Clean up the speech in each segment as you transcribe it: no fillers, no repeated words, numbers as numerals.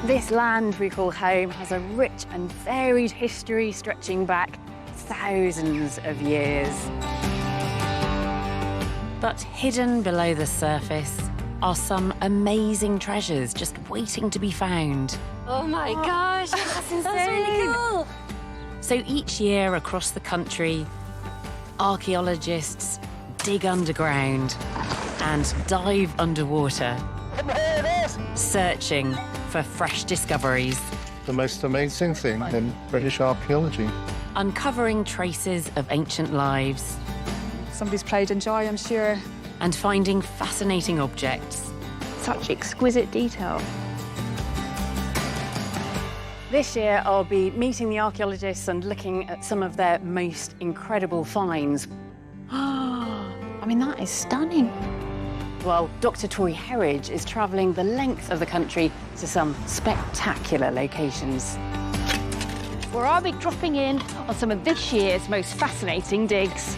This land we call home has a rich and varied history stretching back thousands of years. But hidden below the surface are some amazing treasures just waiting to be found. Oh my gosh, that's really cool. So each year across the country, archaeologists dig underground and dive underwater, searching for fresh discoveries. The most amazing thing in British archaeology. Uncovering traces of ancient lives. Somebody's pride and joy, I'm sure. And finding fascinating objects. Such exquisite detail. This year, I'll be meeting the archaeologists and looking at some of their most incredible finds. I mean, that is stunning. While Dr. Tori Herridge is travelling the length of the country to some spectacular locations. Where I'll be dropping in on some of this year's most fascinating digs.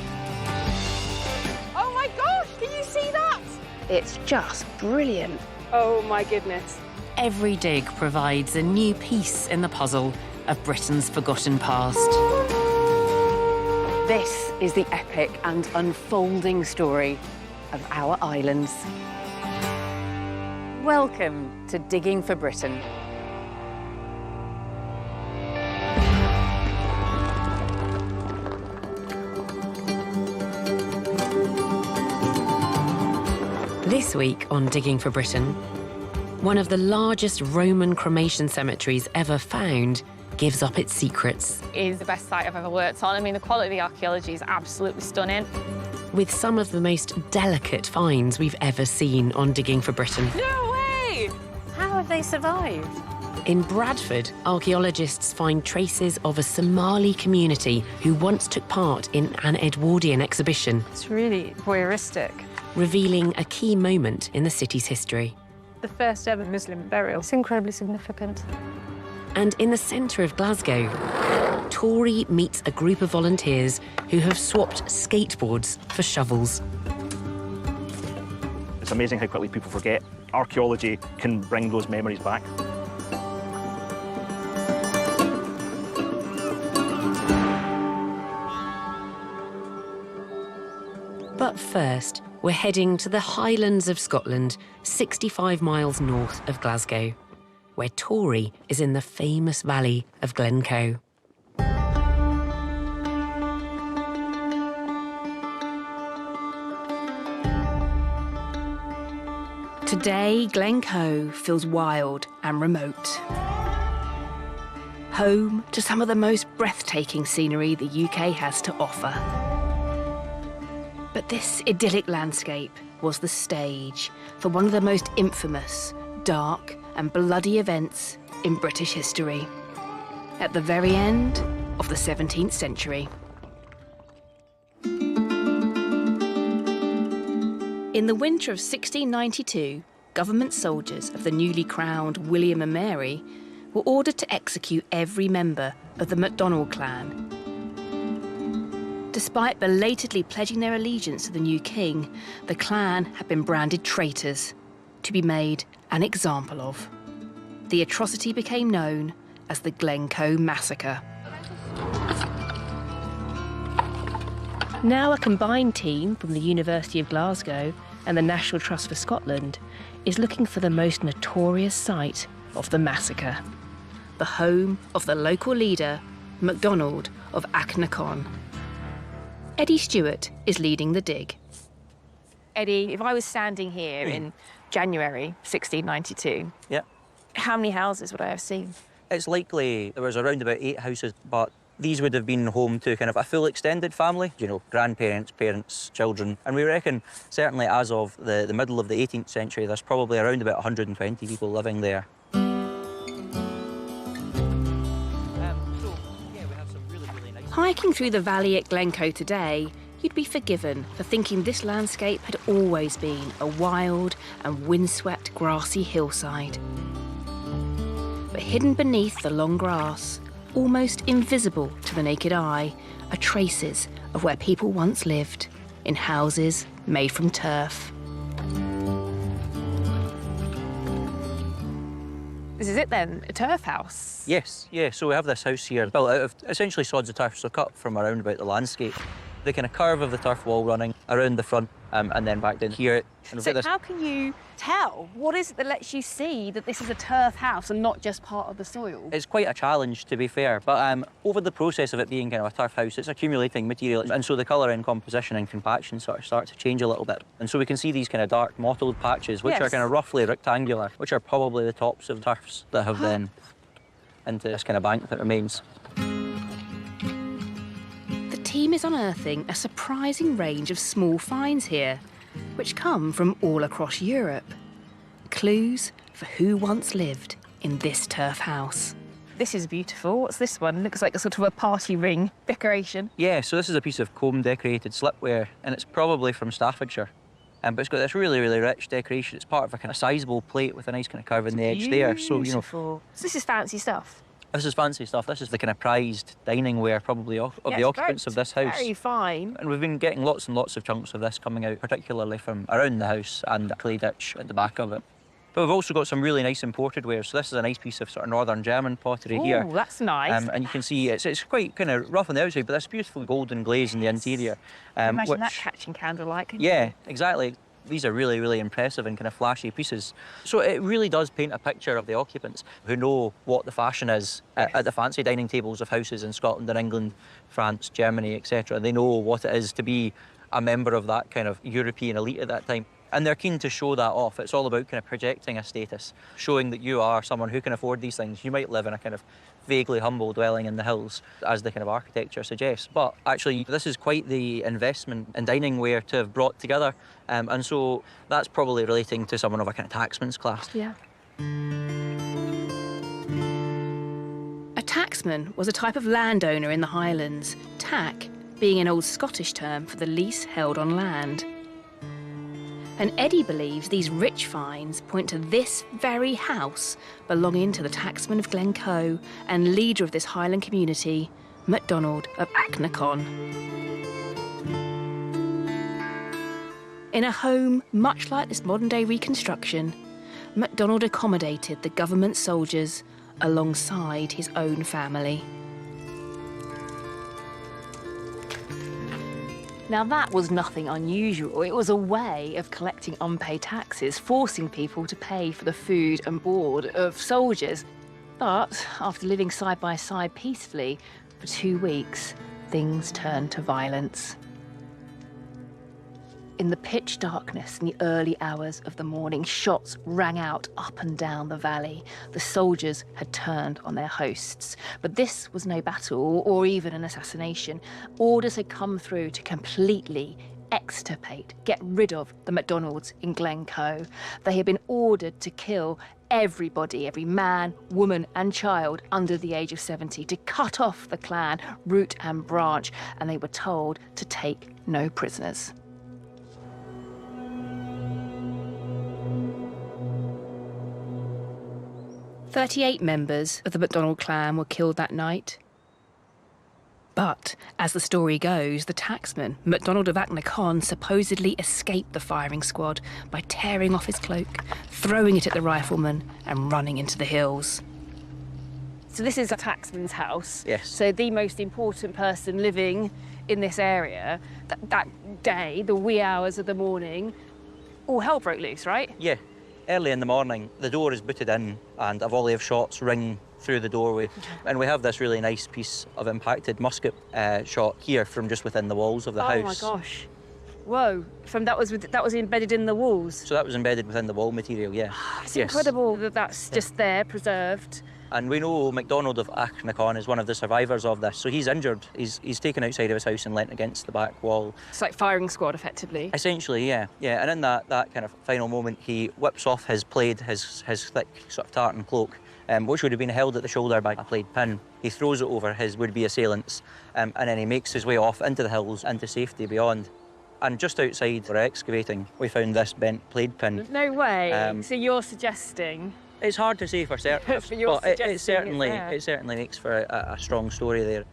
Oh my gosh, can you see that? It's just brilliant. Oh my goodness. Every dig provides a new piece in the puzzle of Britain's forgotten past. This is the epic and unfolding story of our islands. Welcome to Digging for Britain. This week on Digging for Britain, one of the largest Roman cremation cemeteries ever found gives up its secrets. It is the best site I've ever worked on. I mean, the quality of the archaeology is absolutely stunning. With some of the most delicate finds we've ever seen on Digging for Britain. No way! How have they survived? In Bradford, archaeologists find traces of a Somali community who once took part in an Edwardian exhibition. It's really voyeuristic. Revealing a key moment in the city's history. The first ever Muslim burial. It's incredibly significant. And in the centre of Glasgow, Tori meets a group of volunteers who have swapped skateboards for shovels. It's amazing how quickly people forget. Archaeology can bring those memories back. But first, we're heading to the Highlands of Scotland, 65 miles north of Glasgow, where Tori is in the famous valley of Glencoe. Today, Glencoe feels wild and remote. Home to some of the most breathtaking scenery the UK has to offer. But this idyllic landscape was the stage for one of the most infamous, dark and bloody events in British history, at the very end of the 17th century. In the winter of 1692, government soldiers of the newly crowned William and Mary were ordered to execute every member of the MacDonald clan. Despite belatedly pledging their allegiance to the new king, the clan had been branded traitors, to be made an example of. The atrocity became known as the Glencoe Massacre. Now a combined team from the University of Glasgow and the National Trust for Scotland is looking for the most notorious site of the massacre, the home of the local leader, MacDonald of Achnacarn. Eddie Stewart is leading the dig. Eddie, if I was standing here in January 1692, how many houses would I have seen? It's likely there was around about 8 houses, but these would have been home to kind of a full extended family, you know, grandparents, parents, children. And we reckon, certainly as of the middle of the 18th century, there's probably around about 120 people living there. Hiking through the valley at Glencoe today, you'd be forgiven for thinking this landscape had always been a wild and windswept grassy hillside. But hidden beneath the long grass, almost invisible to the naked eye, are traces of where people once lived, in houses made from turf. This is it then, a turf house? Yes, yeah, so we have this house here built out of essentially sods of turf, so cut from around about the landscape. The kind of curve of the turf wall running around the front and then back down here. And we've So got this. how can you tell? What is it that lets you see that this is a turf house and not just part of the soil? It's quite a challenge, to be fair, but over the process of it being kind of a turf house, it's accumulating material, and so the colour and composition and compaction sort of start to change a little bit. And so we can see these kind of dark mottled patches, which are Yes. kind of roughly rectangular, which are probably the tops of turfs that have then into this kind of bank that remains. The team is unearthing a surprising range of small finds here, which come from all across Europe. Clues for who once lived in this turf house. This is beautiful. What's this one? Looks like a sort of a party ring decoration. Yeah, so this is a piece of comb-decorated slipware, and it's probably from Staffordshire. But it's got this really, really rich decoration. It's part of a kind of sizable plate with a nice kind of curve in the edge there. So, you know, Beautiful. So this is fancy stuff. this is fancy stuff. This is the kind of prized dining ware, probably, of the occupants of this house. Very fine. And we've been getting lots and lots of chunks of this coming out, particularly from around the house and a clay ditch at the back of it. But we've also got some really nice imported wares. So this is a nice piece of sort of northern German pottery here. Oh, that's nice. And you can see it's quite kind of rough on the outside, but this beautiful golden glaze in the interior. Imagine that catching candlelight. couldn't Yeah, you? exactly. These are really, really impressive and kind of flashy pieces. So it really does paint a picture of the occupants who know what the fashion is at the fancy dining tables of houses in Scotland and England, France, Germany, etc. They know what it is to be a member of that kind of European elite at that time. And they're keen to show that off. It's all about kind of projecting a status, showing that you are someone who can afford these things. You might live in a kind of vaguely humble dwelling in the hills, as the kind of architecture suggests. But actually, this is quite the investment in dining ware to have brought together. And so that's probably relating to someone of a kind of tacksman's class. Yeah. A tacksman was a type of landowner in the Highlands, tack being an old Scottish term for the lease held on land. And Eddie believes these rich finds point to this very house belonging to the tacksman of Glencoe and leader of this Highland community, MacDonald of Achnacoin. In a home much like this modern-day reconstruction, MacDonald accommodated the government soldiers alongside his own family. Now, that was nothing unusual. It was a way of collecting unpaid taxes, forcing people to pay for the food and board of soldiers. But after living side by side peacefully for 2 weeks, things turned to violence. In the pitch darkness, in the early hours of the morning, shots rang out up and down the valley. The soldiers had turned on their hosts. But this was no battle or even an assassination. Orders had come through to completely extirpate, get rid of the MacDonalds in Glencoe. They had been ordered to kill everybody, every man, woman and child under the age of 70, to cut off the clan, root and branch, and they were told to take no prisoners. "38 members of the MacDonald clan were killed that night. But, as the story goes, the tacksman, MacDonald of Achnacoin, supposedly escaped the firing squad by tearing off his cloak, throwing it at the rifleman and running into the hills. So this is a tacksman's house. Yes. So the most important person living in this area, that day, the wee hours of the morning, all hell broke loose, right? Yeah. Early in the morning, the door is booted in and a volley of shots ring through the doorway. And we have this really nice piece of impacted musket shot here from just within the walls of the house. Oh my gosh. Whoa, that was embedded in the walls. So that was embedded within the wall material, yeah. It's incredible that that's just there, preserved. And we know MacDonald of Achnacoin is one of the survivors of this. So he's injured. He's taken outside of his house and leant against the back wall. It's like firing squad, effectively. Essentially, yeah. Yeah, and in that kind of final moment, he whips off his plaid, his thick sort of tartan cloak, which would have been held at the shoulder by a plaid pin. He throws it over his would-be assailants, and then he makes his way off into the hills, into safety beyond. And just outside, we're excavating, we found this bent plaid pin. No way. So you're suggesting... It's hard to say for certain, But you're but it suggesting certainly makes for a strong story there.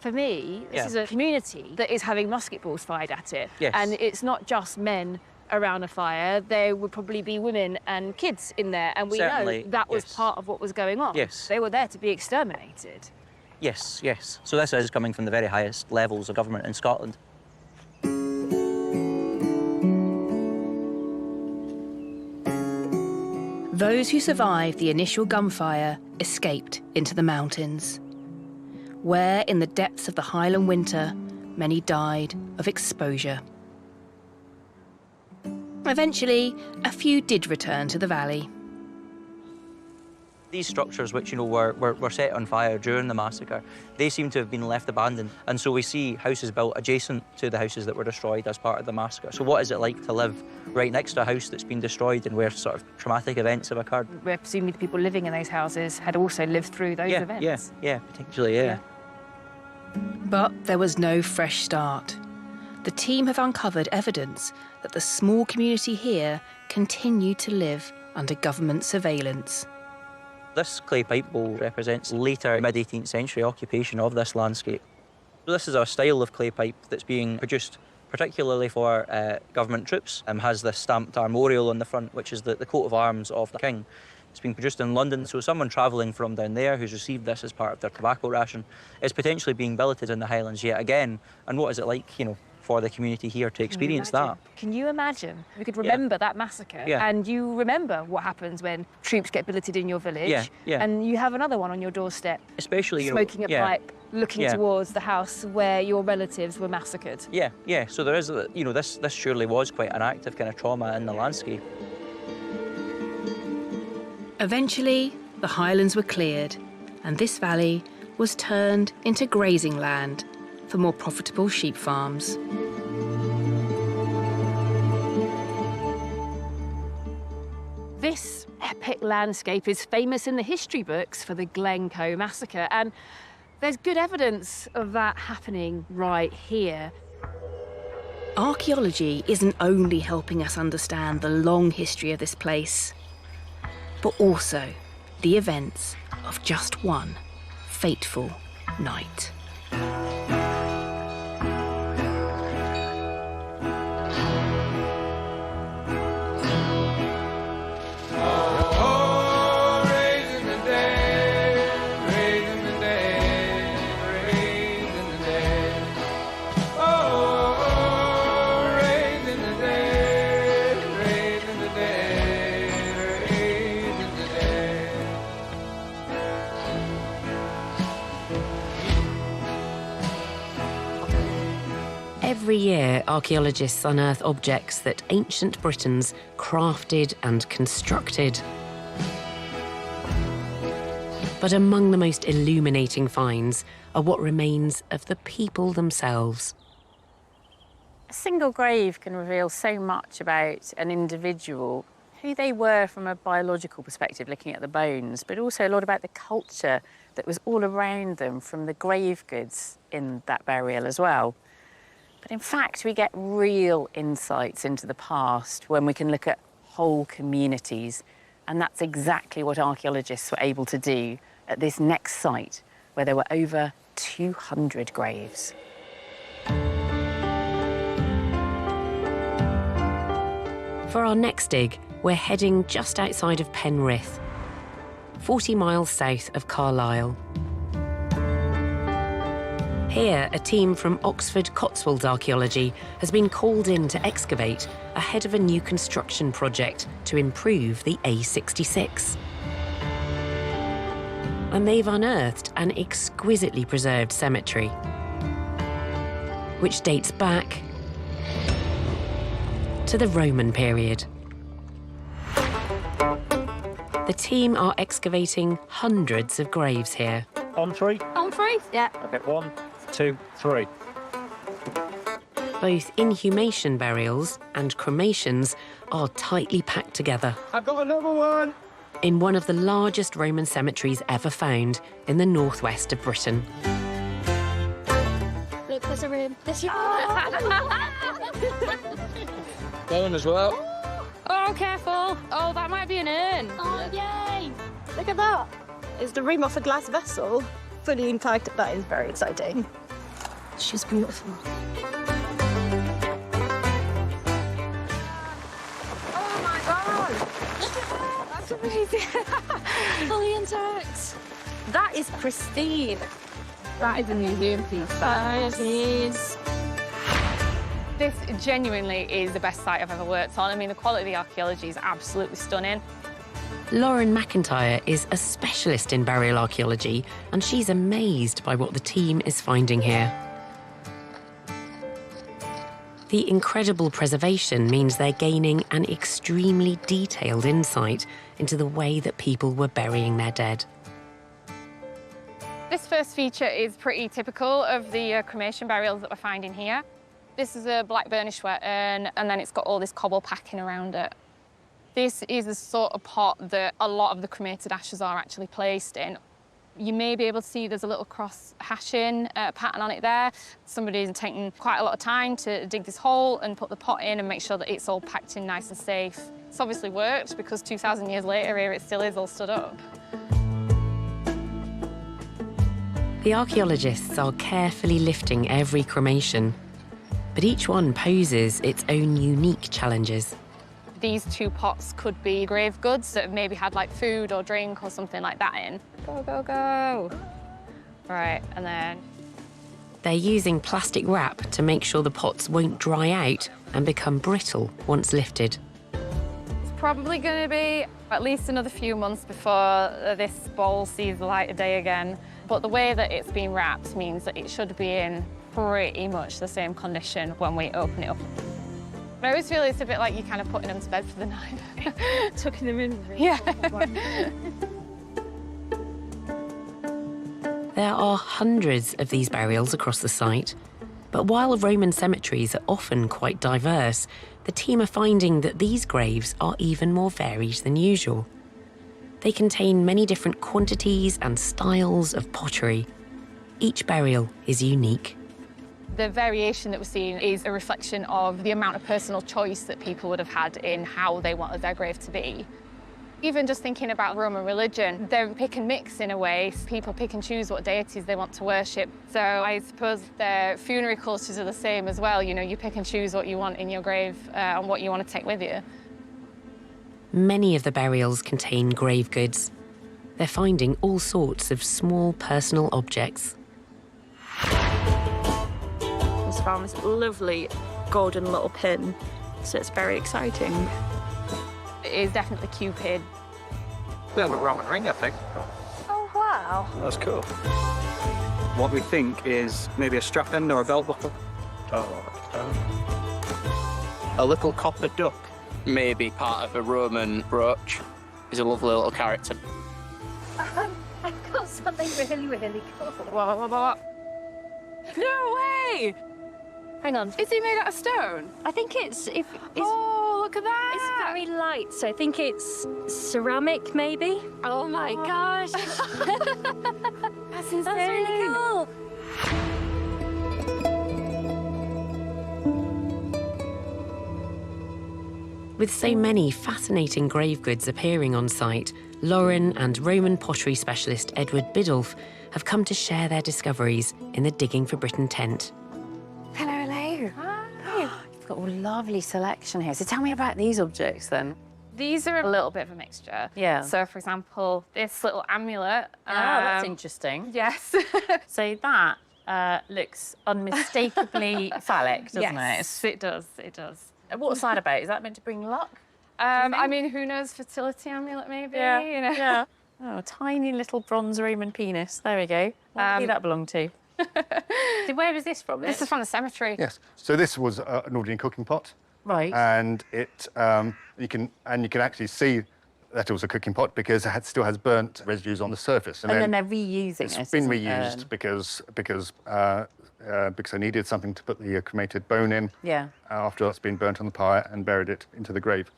For me, this is a community that is having musket balls fired at it. Yes. And it's not just men around a fire, there would probably be women and kids in there, and we Certainly, know that was yes. part of what was going on. Yes. They were there to be exterminated. Yes, yes. So this is coming from the very highest levels of government in Scotland. Those who survived the initial gunfire escaped into the mountains, where, in the depths of the Highland winter, many died of exposure. Eventually, a few did return to the valley. These structures, which, were set on fire during the massacre, they seem to have been left abandoned. And so we see houses built adjacent to the houses that were destroyed as part of the massacre. So what is it like to live right next to a house that's been destroyed and where sort of traumatic events have occurred? We're presuming the people living in those houses had also lived through those events. Yeah, potentially, yeah. But there was no fresh start. The team have uncovered evidence that the small community here continued to live under government surveillance. This clay pipe bowl represents later mid-18th century occupation of this landscape. So this is a style of clay pipe that's being produced particularly for government troops, and has this stamped armorial on the front, which is the coat of arms of the king. It's been produced in London, so someone travelling from down there who's received this as part of their tobacco ration is potentially being billeted in the Highlands yet again. And what is it like, for the community here to experience that? Can you imagine? We could remember that massacre, and you remember what happens when troops get billeted in your village, and you have another one on your doorstep, especially smoking a pipe, looking towards the house where your relatives were massacred. Yeah. So there is, this surely was quite an active kind of trauma in the landscape. Eventually, the Highlands were cleared, and this valley was turned into grazing land for more profitable sheep farms. This epic landscape is famous in the history books for the Glencoe massacre, and there's good evidence of that happening right here. Archaeology isn't only helping us understand the long history of this place, but also the events of just one fateful night. Every year, archaeologists unearth objects that ancient Britons crafted and constructed. But among the most illuminating finds are what remains of the people themselves. A single grave can reveal so much about an individual, who they were from a biological perspective, looking at the bones, but also a lot about the culture that was all around them from the grave goods in that burial as well. But in fact, we get real insights into the past when we can look at whole communities, and that's exactly what archaeologists were able to do at this next site, where there were over 200 graves. For our next dig, we're heading just outside of Penrith, 40 miles south of Carlisle. Here, a team from Oxford Cotswolds Archaeology has been called in to excavate ahead of a new construction project to improve the A66. And they've unearthed an exquisitely preserved cemetery, which dates back to the Roman period. The team are excavating hundreds of graves here. On three? On three? Yeah. Okay, 1, 2, 3. Both inhumation burials and cremations are tightly packed together I've got another one! in one of the largest Roman cemeteries ever found in the northwest of Britain. Look, there's a room. There's your Going as well. Oh, careful. Oh, that might be an urn. Oh, yay! Look at that. It's the rim of a glass vessel, fully intact. That is very exciting. She's beautiful. That is pristine. That is a museum piece. That is. This genuinely is the best site I've ever worked on. I mean, the quality of the archaeology is absolutely stunning. Lauren McIntyre is a specialist in burial archaeology, and she's amazed by what the team is finding here. The incredible preservation means they're gaining an extremely detailed insight into the way that people were burying their dead. This first feature is pretty typical of the cremation burials that we're finding here. This is a black burnish wet urn, and then it's got all this cobble packing around it. This is the sort of pot that a lot of the cremated ashes are actually placed in. You may be able to see there's a little cross hashing pattern on it there. Somebody's taken quite a lot of time to dig this hole and put the pot in and make sure that it's all packed in nice and safe. It's obviously worked because 2,000 years later, here it still is all stood up. The archaeologists are carefully lifting every cremation, but each one poses its own unique challenges. These two pots could be grave goods that have maybe had like food or drink or something like that in. Go, go, go. Right, and then... They're using plastic wrap to make sure the pots won't dry out and become brittle once lifted. It's probably going to be at least another few months before this bowl sees the light of day again. But the way that it's been wrapped means that it should be in pretty much the same condition when we open it up. I always feel it's a bit like you're kind of putting them to bed for the night. Tucking them in. Yeah. There are hundreds of these burials across the site, but while Roman cemeteries are often quite diverse, the team are finding that these graves are even more varied than usual. They contain many different quantities and styles of pottery. Each burial is unique. The variation that we're seeing is a reflection of the amount of personal choice that people would have had in how they wanted their grave to be. Even just thinking about Roman religion, they're pick and mix in a way. People pick and choose what deities they want to worship. So I suppose their funerary cultures are the same as well. You know, you pick and choose what you want in your grave and what you want to take with you. Many of the burials contain grave goods. They're finding all sorts of small personal objects. Just found this lovely golden little pin, so it's very exciting. It is definitely Cupid. Bit of a Roman ring, I think. Oh, wow. That's cool. What we think is maybe a strap end or a belt buckle. A little copper duck. Maybe part of a Roman brooch. He's a lovely little character. I've got something really, really cool. What? No way! Hang on. Is he made out of stone? I think it's... Oh, look at that! It's very light, so I think it's ceramic, maybe? Oh my gosh! That's insane! That's really cool! With so many fascinating grave goods appearing on site, Lauren and Roman pottery specialist Edward Biddulph have come to share their discoveries in the Digging for Britain tent. Hello, hello. Hi. You've got a lovely selection here. So tell me about these objects then. These are a little bit of a mixture. Yeah. So, for example, this little amulet. Oh, that's interesting. Yes. So that looks unmistakably phallic, doesn't it? Yes, it does. It does. What's that about? Is that meant to bring luck? I mean, who knows? Fertility amulet, maybe. Yeah. You know. Yeah. Oh, a tiny little bronze Roman penis. There we go. What did that belong to? So where was this from? This is from the cemetery. Yes. So this was an ordinary cooking pot. Right. And it you can actually see that it was a cooking pot because it still has burnt residues on the surface. And then they're reusing it. It's been reused because I needed something to put the cremated bone in. Yeah. After it's been burnt on the pyre and buried it into the grave.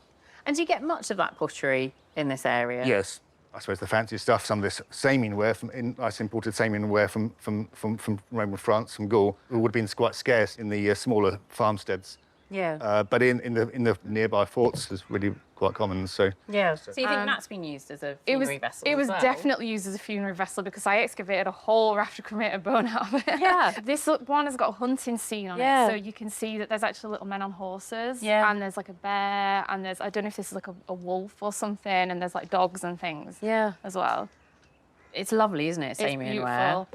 And do you get much of that pottery in this area? Yes. I suppose the fancy stuff, some of this samian ware, nice imported samian ware from Roman France, from Gaul, would have been quite scarce in the smaller farmsteads. Yeah. But in the nearby forts, it's really quite common. So yeah. So you think that's been used as a funerary vessel? It was as well? definitely used as a funerary vessel because I excavated a whole raft of cremated bone out of it. Yeah. This one has got a hunting scene on it, so you can see that there's actually little men on horses. Yeah. And there's like a bear, and there's, I don't know if this is like a wolf or something, and there's like dogs and things. Yeah. As well. It's lovely, isn't it, Samian ware?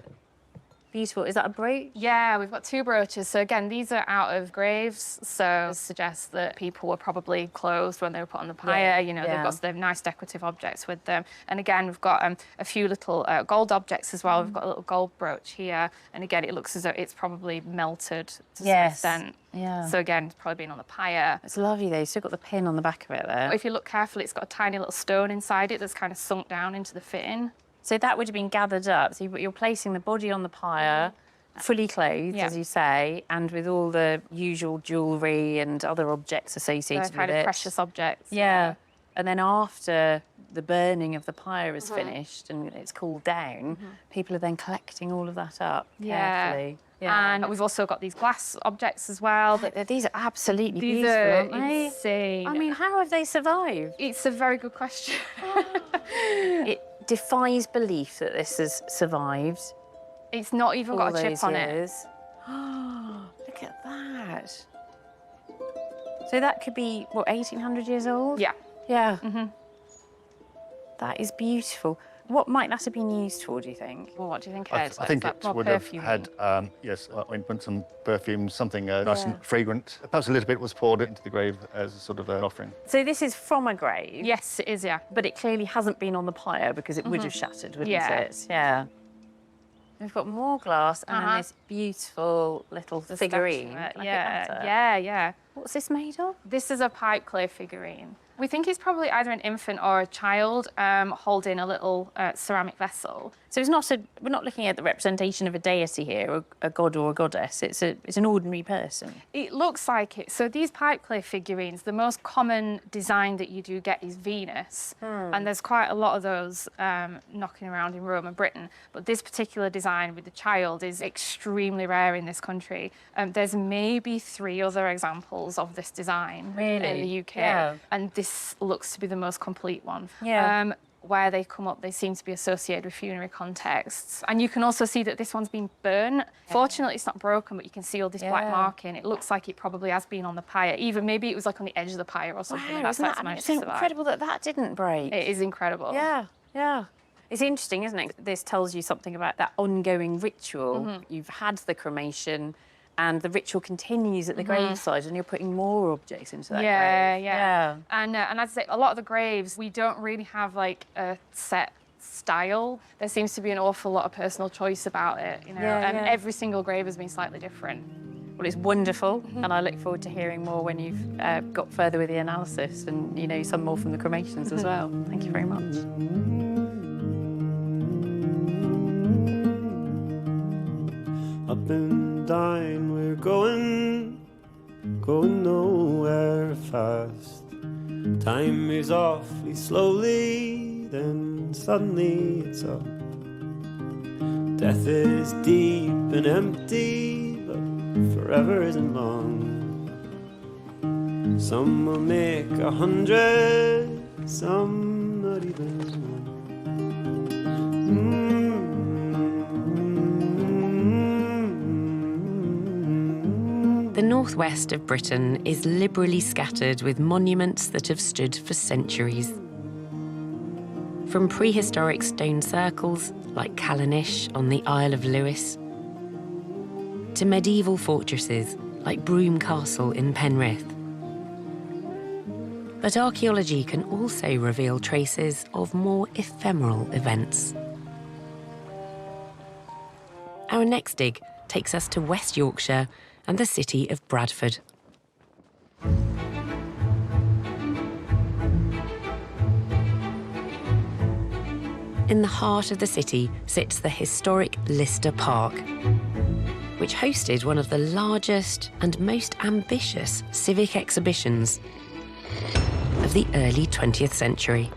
Beautiful. Is that a brooch? Yeah, we've got 2 brooches. So again, these are out of graves, so it suggests that people were probably clothed when they were put on the pyre. You know, they've nice decorative objects with them. And again, we've got a few little gold objects as well. We've got a little gold brooch here, and again, it looks as though it's probably melted to some extent. Yeah. So again, it's probably been on the pyre. It's lovely though. You've still got the pin on the back of it there. If you look carefully, it's got a tiny little stone inside it that's kind of sunk down into the fitting. So that would have been gathered up. So you're placing the body on the pyre, fully clothed, as you say, and with all the usual jewellery and other objects associated with it. Kind of precious objects. Yeah. And then after the burning of the pyre is finished and it's cooled down, people are then collecting all of that up carefully. Yeah. And we've also got these glass objects as well. These are absolutely beautiful, aren't they? Insane. I mean, how have they survived? It's a very good question. It defies belief that this has survived. It's not even got a chip on it. Look at that. So that could be, what, 1,800 years old? Yeah. Yeah. That is beautiful. What might that have been used for, do you think? Well, what do you think, I Ed? think it would have had, ointments and perfumes, something nice and fragrant. Perhaps a little bit was poured into the grave as a sort of an offering. So this is from a grave? Yes, it is, yeah. But it clearly hasn't been on the pyre because it would have shattered, wouldn't it? Yeah. We've got more glass and then this beautiful little figurine. Yeah. What's this made of? This is a pipe clay figurine. We think it's probably either an infant or a child holding a little ceramic vessel. So it's not we're not looking at the representation of a deity here, or a god or a goddess. It's an ordinary person. It looks like it. So these pipe clay figurines, the most common design that you do get is Venus. And there's quite a lot of those knocking around in Rome and Britain. But this particular design with the child is extremely rare in this country. There's maybe 3 other examples of this design in the UK. Yeah. And this looks to be the most complete one. Yeah. Where they come up, they seem to be associated with funerary contexts. And you can also see that this one's been burnt. Fortunately, it's not broken, but you can see all this black marking. It looks like it probably has been on the pyre. Even maybe it was like on the edge of the pyre or something. Wow, it's incredible that didn't break. It is incredible. Yeah. It's interesting, isn't it? This tells you something about that ongoing ritual. You've had the cremation, and the ritual continues at the graveside, and you're putting more objects into that grave. Yeah. And as I say, a lot of the graves, we don't really have like a set style. There seems to be an awful lot of personal choice about it, you know, and every single grave has been slightly different. Well, it's wonderful, and I look forward to hearing more when you've got further with the analysis and, you know, some more from the cremations as well. Thank you very much. Up and down we're going nowhere fast. Time moves awfully slowly, then suddenly it's up. Death is deep and empty, but forever isn't long. Some will make 100, some not even one. The northwest of Britain is liberally scattered with monuments that have stood for centuries. From prehistoric stone circles like Callanish on the Isle of Lewis, to medieval fortresses like Broome Castle in Penrith. But archaeology can also reveal traces of more ephemeral events. Our next dig takes us to West Yorkshire and the city of Bradford. In the heart of the city sits the historic Lister Park, which hosted one of the largest and most ambitious civic exhibitions of the early 20th century.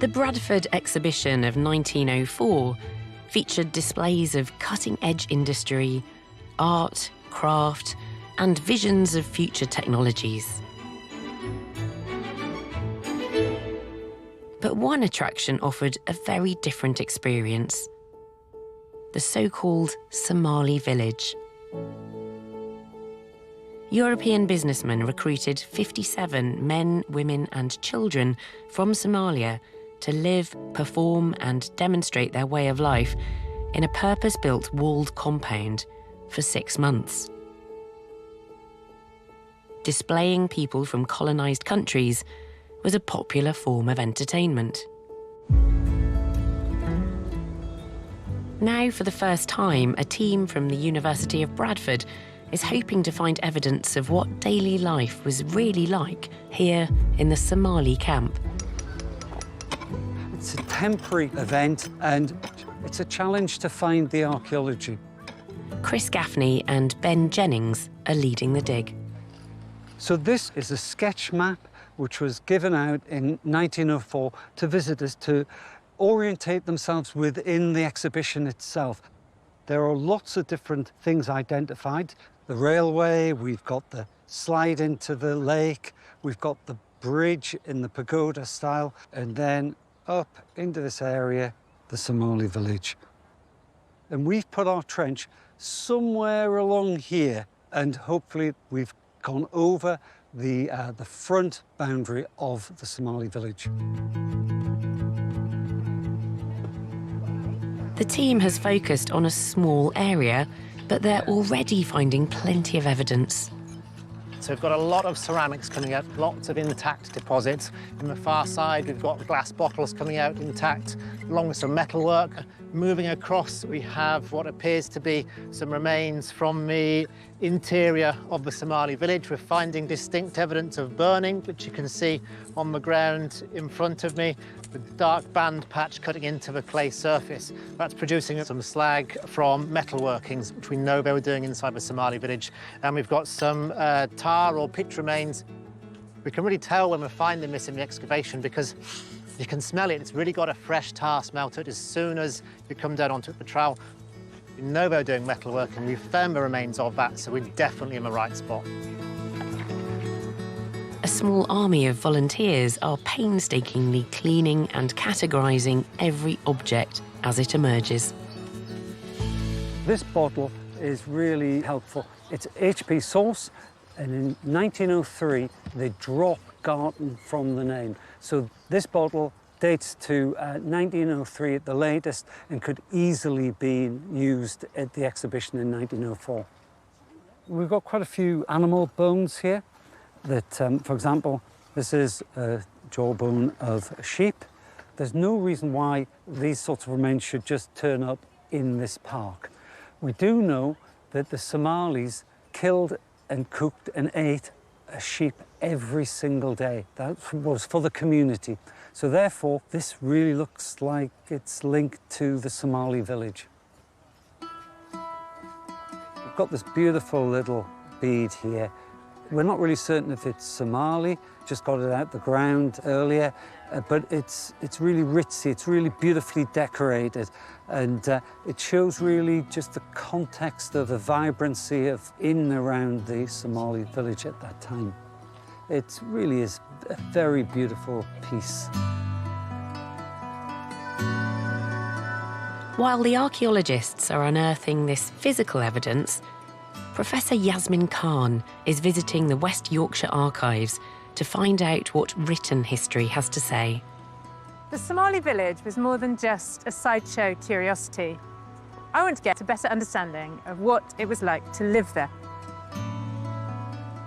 The Bradford exhibition of 1904 featured displays of cutting-edge industry, art, craft, and visions of future technologies. But one attraction offered a very different experience: the so-called Somali village. European businessmen recruited 57 men, women, and children from Somalia to live, perform and demonstrate their way of life in a purpose-built walled compound for 6 months. Displaying people from colonised countries was a popular form of entertainment. Now, for the first time, a team from the University of Bradford is hoping to find evidence of what daily life was really like here in the Somali camp. It's a temporary event and it's a challenge to find the archaeology. Chris Gaffney and Ben Jennings are leading the dig. So this is a sketch map which was given out in 1904 to visitors to orientate themselves within the exhibition itself. There are lots of different things identified. The railway, we've got the slide into the lake, we've got the bridge in the pagoda style, and then up into this area, the Somali village. And we've put our trench somewhere along here, and hopefully we've gone over the front boundary of the Somali village. The team has focused on a small area, but they're already finding plenty of evidence. So we've got a lot of ceramics coming out, lots of intact deposits. On the far side, we've got glass bottles coming out intact, along with some metalwork. Moving across, we have what appears to be some remains from the interior of the Somali village. We're finding distinct evidence of burning, which you can see on the ground in front of me, the dark band patch cutting into the clay surface. That's producing some slag from metalworkings, which we know they were doing inside the Somali village. And we've got some tar or pitch remains. We can really tell when we're finding this in the excavation because you can smell it. It's really got a fresh tar smell to it as soon as you come down onto the trowel. We know they're doing metalwork and we've found the remains of that, so we're definitely in the right spot. A small army of volunteers are painstakingly cleaning and categorising every object as it emerges. This bottle is really helpful. It's HP source, and in 1903, they dropped Garten from the name. So this bottle dates to 1903 at the latest and could easily be used at the exhibition in 1904. We've got quite a few animal bones here that, for example, this is a jawbone of a sheep. There's no reason why these sorts of remains should just turn up in this park. We do know that the Somalis killed and cooked and ate a sheep every single day. That was for the community. So therefore, this really looks like it's linked to the Somali village. We've got this beautiful little bead here. We're not really certain if it's Somali, just got it out the ground earlier, but it's really ritzy, it's really beautifully decorated, and it shows really just the context of the vibrancy of in and around the Somali village at that time. It really is a very beautiful piece. While the archaeologists are unearthing this physical evidence, Professor Yasmin Khan is visiting the West Yorkshire archives to find out what written history has to say. The Somali village was more than just a sideshow curiosity. I want to get a better understanding of what it was like to live there.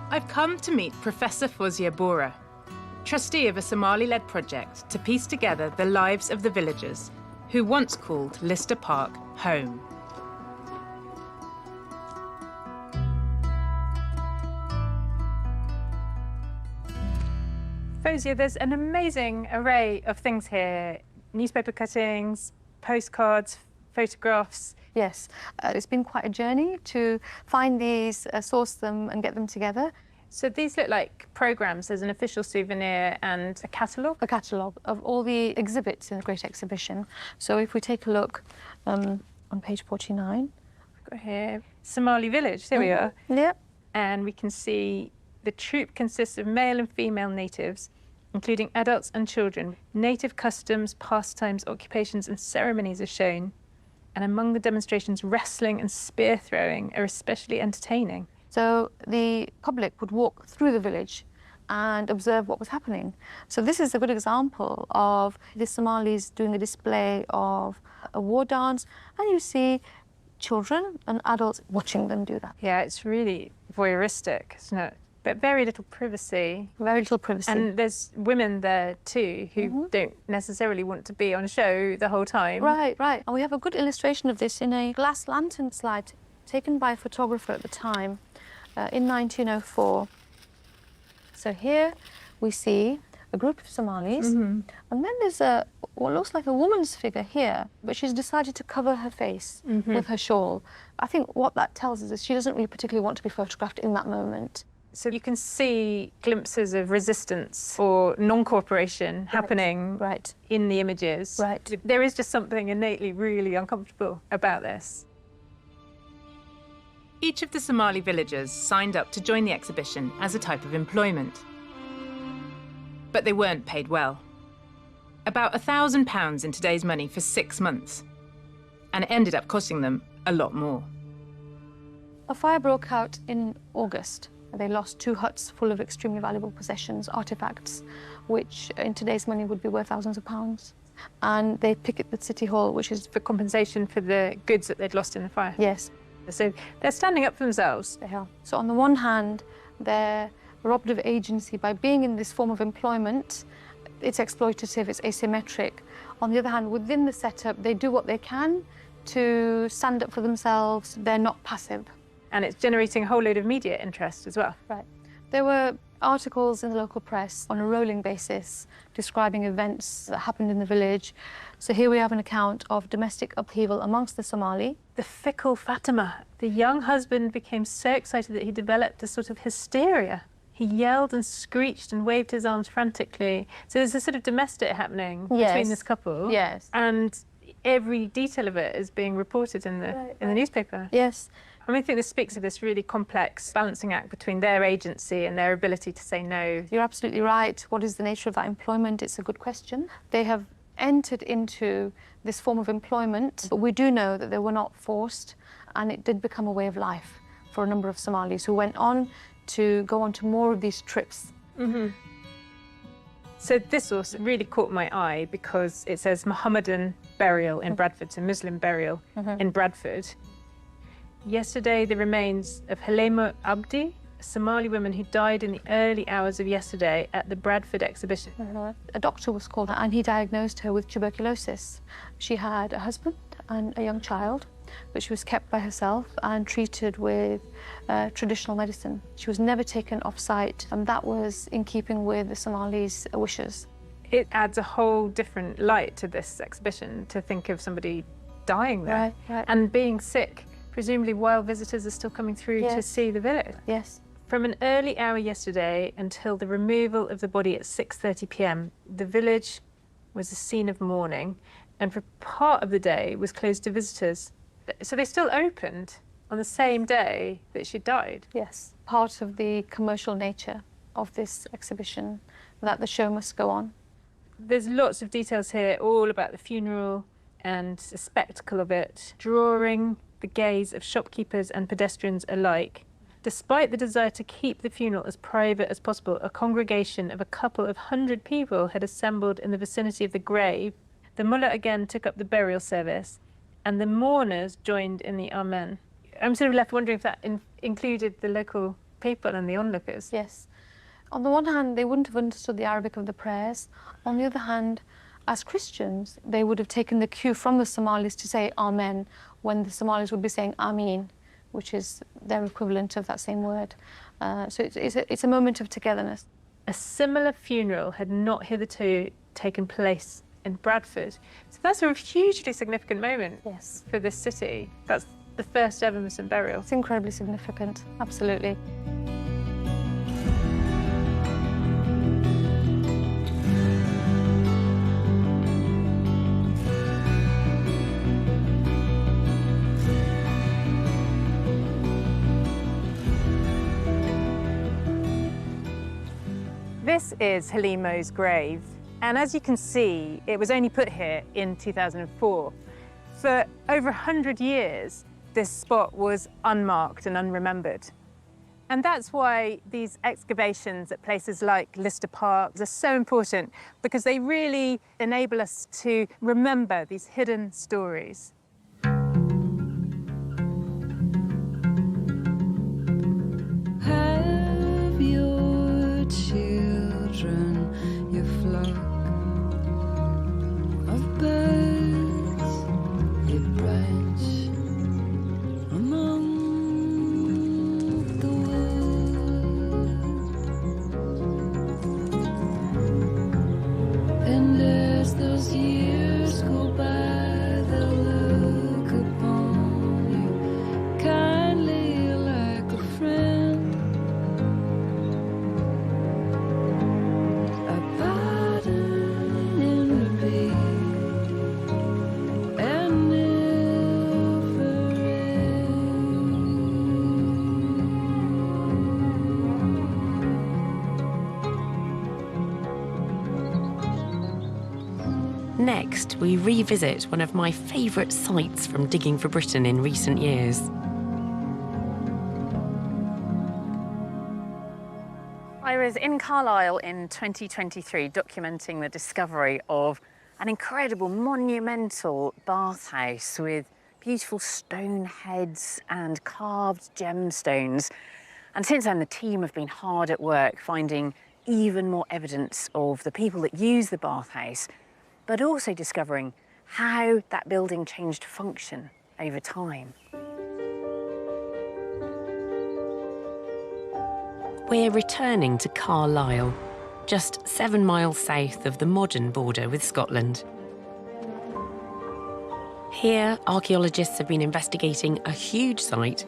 I've come to meet Professor Fozia Bora, trustee of a Somali-led project to piece together the lives of the villagers who once called Lister Park home. Fozia, there's an amazing array of things here. Newspaper cuttings, postcards, photographs. Yes, it's been quite a journey to find these, source them and get them together. So these look like programmes. There's an official souvenir and a catalogue? A catalogue of all the exhibits in the Great Exhibition. So if we take a look on page 49. We've got here Somali village, there we are. Yep. And we can see the troupe consists of male and female natives, including adults and children. Native customs, pastimes, occupations and ceremonies are shown. And among the demonstrations, wrestling and spear throwing are especially entertaining. So the public would walk through the village and observe what was happening. So this is a good example of the Somalis doing a display of a war dance, and you see children and adults watching them do that. Yeah, it's really voyeuristic, isn't it? But very little privacy. Very little privacy. And there's women there too who don't necessarily want to be on show the whole time. Right, right. And we have a good illustration of this in a glass lantern slide taken by a photographer at the time in 1904. So here we see a group of Somalis, and then there's what looks like a woman's figure here, but she's decided to cover her face with her shawl. I think what that tells us is she doesn't really particularly want to be photographed in that moment. So you can see glimpses of resistance or non-cooperation happening in the images. Right. There is just something innately really uncomfortable about this. Each of the Somali villagers signed up to join the exhibition as a type of employment. But they weren't paid well. About £1,000 in today's money for 6 months. And it ended up costing them a lot more. A fire broke out in August. They lost 2 huts full of extremely valuable possessions, artefacts, which in today's money would be worth thousands of pounds. And they picketed the city hall, which is for compensation for the goods that they'd lost in the fire. Yes. So they're standing up for themselves. They are. So on the one hand, they're robbed of agency by being in this form of employment. It's exploitative, it's asymmetric. On the other hand, within the setup, they do what they can to stand up for themselves. They're not passive. And it's generating a whole load of media interest as well. Right. There were articles in the local press on a rolling basis describing events that happened in the village. So here we have an account of domestic upheaval amongst the Somali. The fickle Fatima. The young husband became so excited that he developed a sort of hysteria. He yelled and screeched and waved his arms frantically. So there's a sort of domestic happening between this couple. Yes. And every detail of it is being reported in the newspaper. Yes. I mean, I think this speaks of this really complex balancing act between their agency and their ability to say no. You're absolutely right. What is the nature of that employment? It's a good question. They have entered into this form of employment, but we do know that they were not forced, and it did become a way of life for a number of Somalis who went on to go on to more of these trips. So this also really caught my eye because it says Mohammedan burial in Bradford, so Muslim burial in Bradford. Yesterday, the remains of Halima Abdi, a Somali woman who died in the early hours of yesterday at the Bradford exhibition. A doctor was called and he diagnosed her with tuberculosis. She had a husband and a young child, but she was kept by herself and treated with traditional medicine. She was never taken off-site, and that was in keeping with the Somalis' wishes. It adds a whole different light to this exhibition to think of somebody dying there and being sick, presumably while visitors are still coming through to see the village. Yes. From an early hour yesterday until the removal of the body at 6:30 p.m, the village was a scene of mourning, and for part of the day was closed to visitors. So they still opened on the same day that she died? Yes. Part of the commercial nature of this exhibition, that the show must go on. There's lots of details here, all about the funeral and the spectacle of it, drawing the gaze of shopkeepers and pedestrians alike. Despite the desire to keep the funeral as private as possible, a congregation of a couple of 100 people had assembled in the vicinity of the grave. The mullah again took up the burial service, and the mourners joined in the Amen. I'm sort of left wondering if that included the local people and the onlookers. Yes. On the one hand, they wouldn't have understood the Arabic of the prayers. On the other hand, as Christians, they would have taken the cue from the Somalis to say Amen, when the Somalis would be saying Ameen, which is their equivalent of that same word. So it's a moment of togetherness. A similar funeral had not hitherto taken place in Bradford. So that's a hugely significant moment for this city. That's the first ever Muslim burial. It's incredibly significant, absolutely. This is Halimo's grave, and as you can see, it was only put here in 2004. For over 100 years, this spot was unmarked and unremembered. And that's why these excavations at places like Lister Park are so important, because they really enable us to remember these hidden stories. Have your children, your flock of birds, a branch among the wood. And as those years go by, they'll look upon you kindly like a friend. Next, we revisit one of my favourite sites from Digging for Britain in recent years. I was in Carlisle in 2023 documenting the discovery of an incredible monumental bathhouse with beautiful stone heads and carved gemstones. And since then, the team have been hard at work finding even more evidence of the people that use the bathhouse, but also discovering how that building changed function over time. We're returning to Carlisle, just 7 miles south of the modern border with Scotland. Here, archaeologists have been investigating a huge site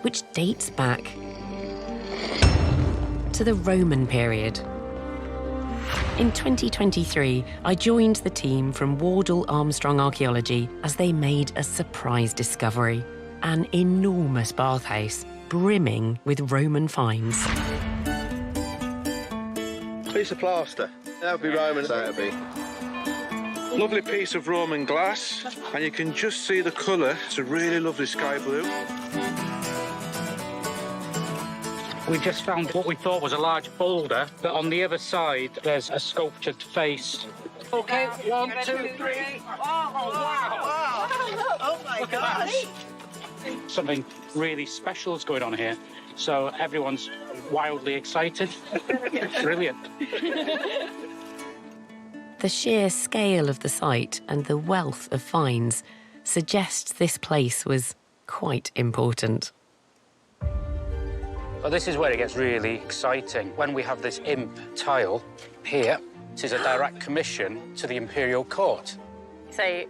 which dates back to the Roman period. In 2023, I joined the team from Wardle Armstrong Archaeology as they made a surprise discovery, an enormous bathhouse brimming with Roman finds. Piece of plaster. That would be Roman, that would be. Lovely piece of Roman glass, and you can just see the colour. It's a really lovely sky blue. We just found what we thought was a large boulder, but on the other side, there's a sculptured face. OK, 1, 2, 3. Oh, wow! Oh, my gosh! Something really special is going on here, so everyone's wildly excited. Brilliant. The sheer scale of the site and the wealth of finds suggests this place was quite important. Well, this is where it gets really exciting. When we have this imp tile here, it is a direct commission to the imperial court. So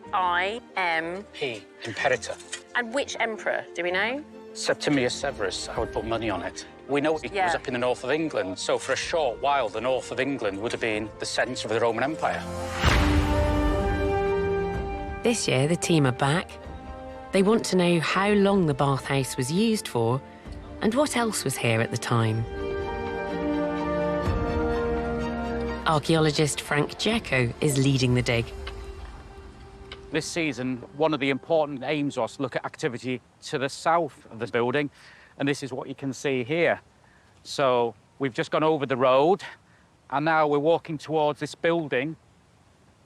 P, Imperator. And which emperor, do we know? Septimius Severus, I would put money on it. We know it was up in the north of England, so for a short while, the north of England would have been the centre of the Roman Empire. This year, the team are back. They want to know how long the bathhouse was used for and what else was here at the time. Archaeologist Frank Jacko is leading the dig. This season, one of the important aims was to look at activity to the south of the building, and this is what you can see here. So we've just gone over the road, and now we're walking towards this building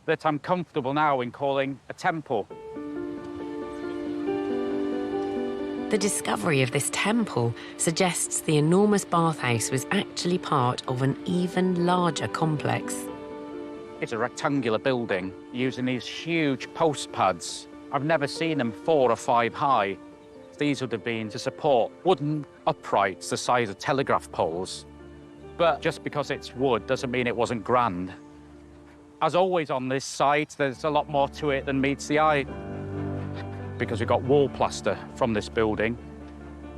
that I'm comfortable now in calling a temple. The discovery of this temple suggests the enormous bathhouse was actually part of an even larger complex. It's a rectangular building using these huge post pads. I've never seen them 4 or 5 high. These would have been to support wooden uprights the size of telegraph poles. But just because it's wood doesn't mean it wasn't grand. As always on this site, there's a lot more to it than meets the eye, because we've got wall plaster from this building,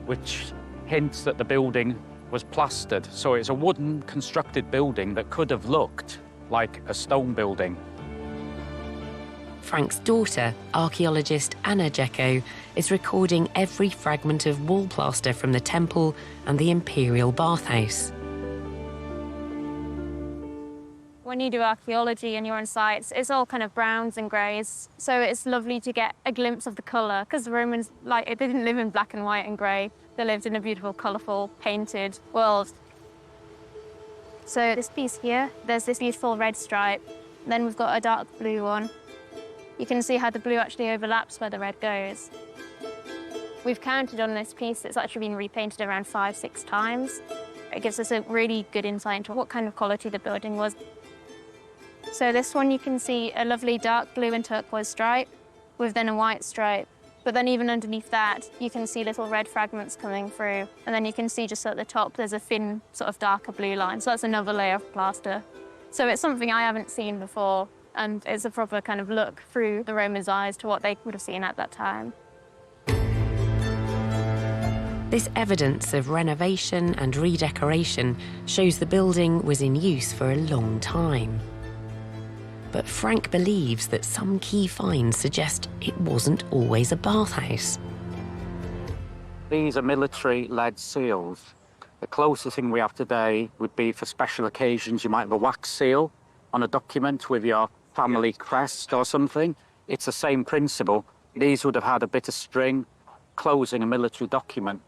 which hints that the building was plastered. So it's a wooden constructed building that could have looked like a stone building. Frank's daughter, archaeologist Anna Jacko, is recording every fragment of wall plaster from the temple and the imperial bathhouse. When you do archaeology and you're on sites, it's all kind of browns and greys. So it's lovely to get a glimpse of the colour, because the Romans, they didn't live in black and white and grey. They lived in a beautiful, colourful, painted world. So this piece here, there's this beautiful red stripe. Then we've got a dark blue one. You can see how the blue actually overlaps where the red goes. We've counted on this piece, it's actually been repainted around 5-6 times. It gives us a really good insight into what kind of quality the building was. So this one you can see a lovely dark blue and turquoise stripe with then a white stripe. But then even underneath that, you can see little red fragments coming through. And then you can see just at the top, there's a thin sort of darker blue line. So that's another layer of plaster. So it's something I haven't seen before. And it's a proper kind of look through the Romans' eyes to what they would have seen at that time. This evidence of renovation and redecoration shows the building was in use for a long time. But Frank believes that some key finds suggest it wasn't always a bathhouse. These are military lead seals. The closest thing we have today would be for special occasions. You might have a wax seal on a document with your family crest or something. It's the same principle. These would have had a bit of string closing a military document.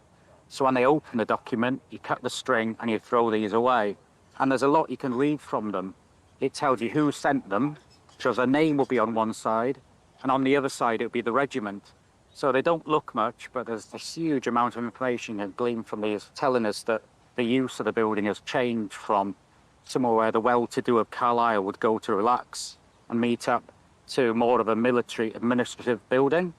So when they open the document, you cut the string and you throw these away. And there's a lot you can read from them. It tells you who sent them, so their name will be on one side, and on the other side it will be the regiment. So they don't look much, but there's a huge amount of information you can glean from these, telling us that the use of the building has changed from somewhere where the well-to-do of Carlisle would go to relax and meet up, to more of a military administrative building,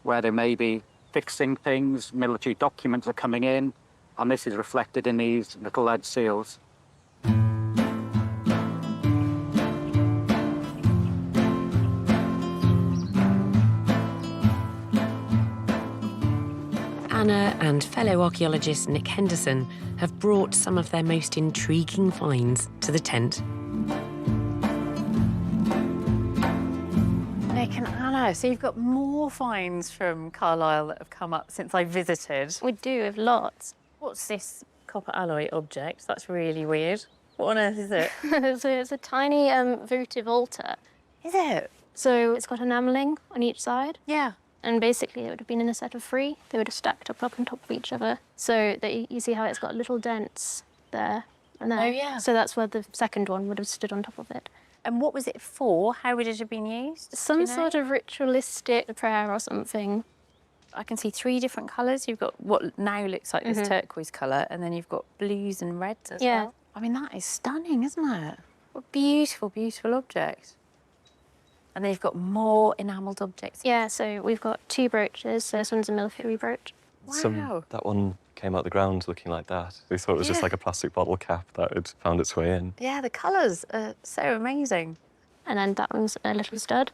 where they may be fixing things, military documents are coming in, and this is reflected in these little lead seals. Anna and fellow archaeologist Nick Henderson have brought some of their most intriguing finds to the tent. Nick and Anna, so you've got more finds from Carlisle that have come up since I visited. We do, have lots. What's this copper alloy object? That's really weird. What on earth is it? It's a tiny votive altar. Is it? So it's got enamelling on each side. Yeah. And basically it would have been in a set of 3. They would have stacked up on top of each other. So that you see how it's got little dents there and there. Oh, yeah. So that's where the second one would have stood on top of it. And what was it for? How would it have been used? Some sort of ritualistic prayer or something. I can see 3 different colours. You've got what now looks like this turquoise colour, and then you've got blues and reds as well. I mean, that is stunning, isn't it? What a beautiful, beautiful object. And then you've got more enamelled objects. Yeah, so we've got 2 brooches. So this one's a military brooch. Wow. That one came out the ground looking like that. We thought it was just like a plastic bottle cap that had found its way in. Yeah, the colours are so amazing. And then that one's a little stud.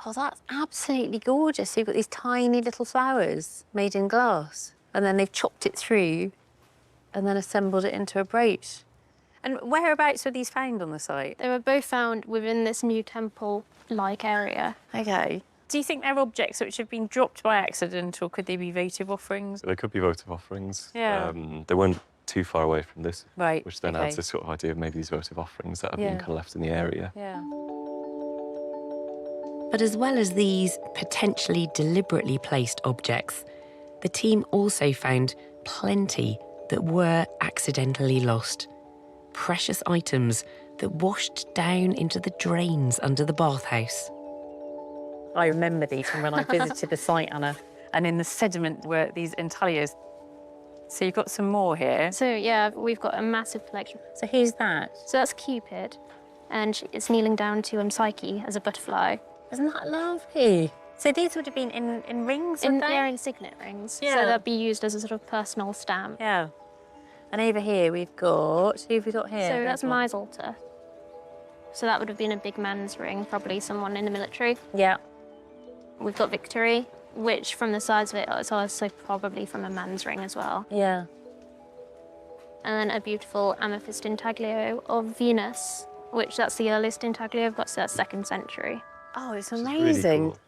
Oh, that's absolutely gorgeous. So you've got these tiny little flowers made in glass, and then they've chopped it through and then assembled it into a brooch. And whereabouts were these found on the site? They were both found within this new temple-like area. Okay. Do you think they're objects which have been dropped by accident, or could they be votive offerings? They could be votive offerings. Yeah. They weren't too far away from this, right, which then adds this sort of idea of maybe these votive offerings that have been kind of left in the area. Yeah. But as well as these potentially deliberately placed objects, the team also found plenty that were accidentally lost. Precious items that washed down into the drains under the bathhouse. I remember these from when I visited the site, Anna, and in the sediment were these intaglios. So you've got some more here. So yeah, we've got a massive collection. So who's that? So that's Cupid, and it's kneeling down to Psyche as a butterfly. Isn't that lovely? So these would have been in rings, would they? They're in signet rings. Yeah. So they'd be used as a sort of personal stamp. Yeah. And over here we've got, who have we got here? So that's Mai's altar. So that would have been a big man's ring, probably someone in the military. Yeah. We've got Victory, which from the size of it is also probably from a man's ring as well. Yeah. And then a beautiful amethyst intaglio of Venus, which that's the earliest intaglio I've got, so that's 2nd century. Oh, it's Really amazing. cool.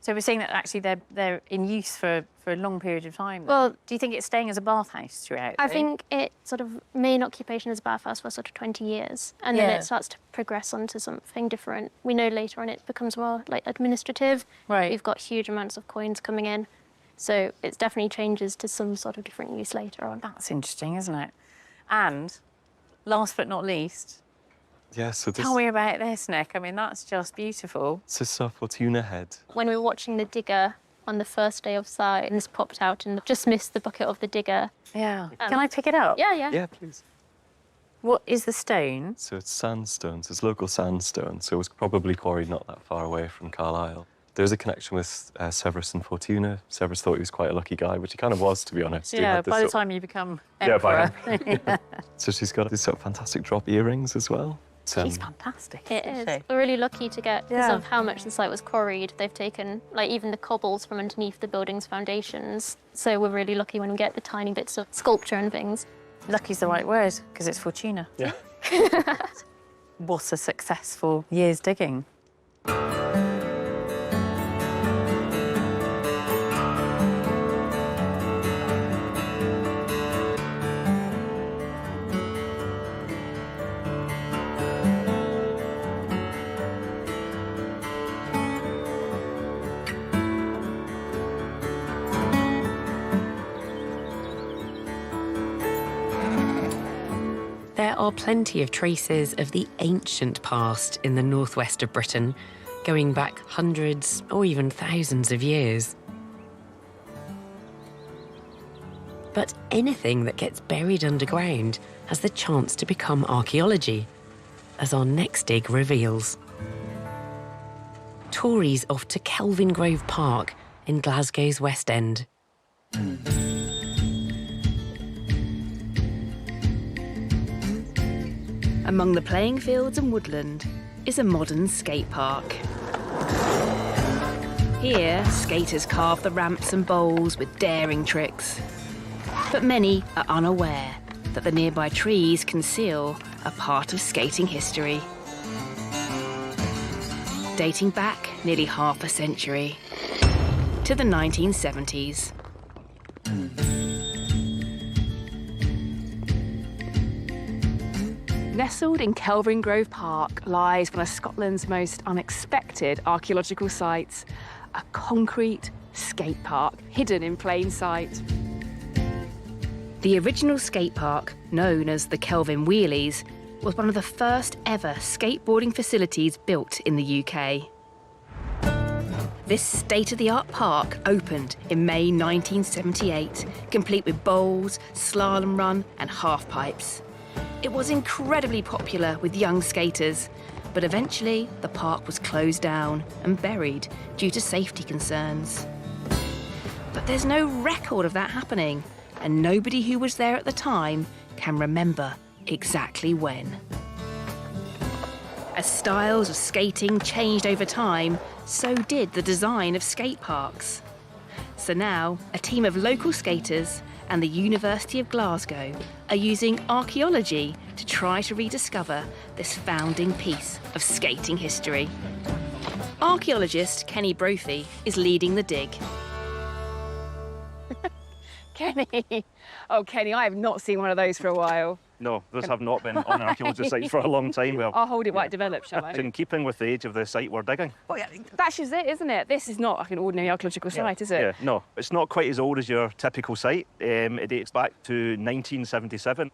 So we're saying that actually they're in use for a long period of time. Well, do you think it's staying as a bathhouse throughout? I think it sort of main occupation as a bathhouse for sort of 20 years, and then it starts to progress onto something different. We know later on it becomes more like administrative. Right. We've got huge amounts of coins coming in, So it definitely changes to some sort of different use later on. That's interesting, isn't it? And last but not least, Yeah, so this... tell me about this, Nick. I mean, that's just beautiful. This is a Fortuna head. When we were watching the digger on the first day of site, and this popped out and just missed the bucket of the digger. Yeah. Can I pick it up? Yeah, yeah. Yeah, please. What is the stone? So it's sandstone, so it's local sandstone, so it was probably quarried not that far away from Carlisle. There's a connection with Severus and Fortuna. Severus thought he was quite a lucky guy, which he kind of was, to be honest. He Yeah, had this by the sort of- time you become emperor. Yeah, by So she's got these sort of fantastic drop earrings as well. She's fantastic. It isn't is. she? We're really lucky to get, because Yeah. of how much the site was quarried, they've taken, like, even the cobbles from underneath the building's foundations. So we're really lucky when we get the tiny bits of sculpture and things. Lucky's the right word, because it's Fortuna. Yeah. What a successful year's digging. There are plenty of traces of the ancient past in the northwest of Britain, going back hundreds or even thousands of years. But anything that gets buried underground has the chance to become archaeology, as our next dig reveals. Tories off to Kelvin Grove Park in Glasgow's West End. Among the playing fields and woodland is a modern skate park. Here, skaters carve the ramps and bowls with daring tricks. But many are unaware that the nearby trees conceal a part of skating history. Dating back nearly half a century to the 1970s. Nestled in Kelvin Grove Park lies one of Scotland's most unexpected archaeological sites, a concrete skate park hidden in plain sight. The original skate park, known as the Kelvin Wheelies, was one of the first ever skateboarding facilities built in the UK. This state-of-the-art park opened in May 1978, complete with bowls, slalom run and half-pipes. It was incredibly popular with young skaters, but eventually the park was closed down and buried due to safety concerns. But there's no record of that happening, and nobody who was there at the time can remember exactly when. As styles of skating changed over time, so did the design of skate parks. So now, a team of local skaters and the University of Glasgow are using archaeology to try to rediscover this founding piece of skating history. Archaeologist Kenny Brophy is leading the dig. Kenny! Oh, Kenny, I have not seen one of those for a while. No, those have not been on archaeology sites for a long time. Well, I'll hold it while it develops, shall I? it's in keeping with the age of the site we're digging. Well, yeah, that's just it, isn't it? This is not like an ordinary archaeological site, is it? Yeah, no, it's not quite as old as your typical site. It dates back to 1977.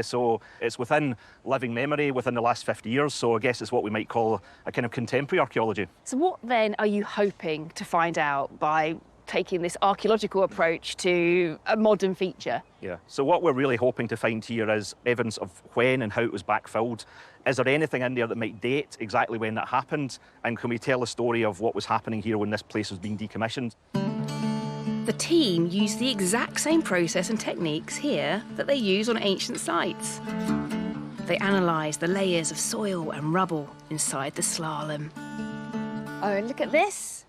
So it's within living memory within the last 50 years, so I guess it's what we might call a kind of contemporary archaeology. So what then are you hoping to find out by taking this archaeological approach to a modern feature? Yeah, so what we're really hoping to find here is evidence of when and how it was backfilled. Is there anything in there that might date exactly when that happened? And can we tell a story of what was happening here when this place was being decommissioned? The team used the exact same process and techniques here that they use on ancient sites. They analysed the layers of soil and rubble inside the slalom. Oh, look at this.